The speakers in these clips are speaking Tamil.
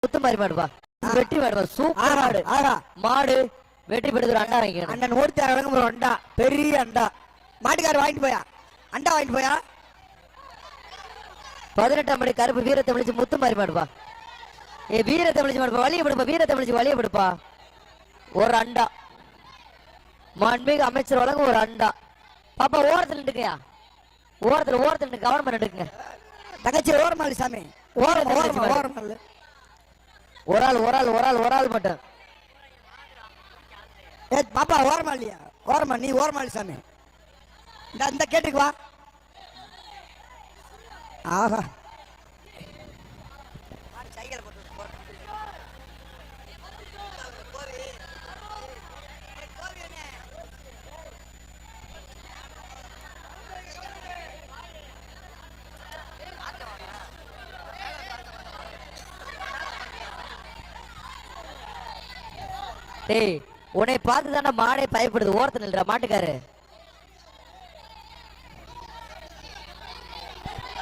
முத்து மாதிரி மாடுப்பா வெட்டி மாடுப்பா சூப்பர் மாடு மாடு வெற்றி பெற்றது ஒரு அண்டா வாங்கிக்கணும் அண்ணன் ஓடித்தாங்க ஒரு அண்டா பெரிய அண்டா மாட்டுக்காரர் வாங்கிட்டு போயா அண்டா வாங்கிட்டு போயா 18ஆம் படி கருப்பு வீரத்தமிழிச்சு முத்து மாதிரி மாடுப்பா ஏ வீரத்தமிழிச்சு மாடுப்பா வழிய படுப்பா வீரத்தமிழிச்சு வழிய படுப்பா ஒரு அண்டா மாண்புமிகு அமைச்சர் வழங்க ஒரு அண்டா பாப்பா ஓரத்தில் நின்றுக்கயா ஓரத்தில் நின்று கவனம் பண்ணிட்டுங்க தங்கச்சி ஓரமாளி சாமி ஓரமாள் ஒரு ஆள் மட்டும் ஏ பாப்பா ஓரமா இல்லையா ஓரமா நீ ஓரமாளி சாமி இந்த கேட்டுக்கு வா ஆஹா டேய் உன்னை பார்த்து தானே மாடே பயப்படுது ஓரத்தில் நில்ற மாட்டுக்காரு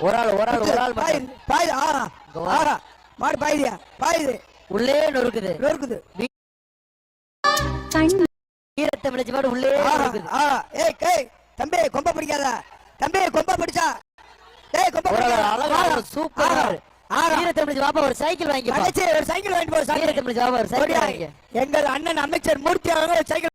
ஒரு ஆள் பாயுது ஆஹா மாடு பாயுதியா பாயுது உள்ளே நொறுக்குது வீரத்தை விளைச்சு மாடு உள்ளே நொறுக்குது ஏய் தம்பி கொம்ப பிடிக்காத தம்பி கொம்ப பிடிச்சா டேய் கொம்ப அழகா சூப்பர் வீரத்தமிழ் பாப்பா ஒரு சைக்கிள் வாங்கி ஒரு சைக்கிள் வாங்கிட்டு போ வீரத்தமிழ் பாப்பா ஒரு சைக்கிள் வாங்கி எங்கள் அண்ணன் அமைச்சர் மூர்த்தி அவர்கள் சைக்கிள்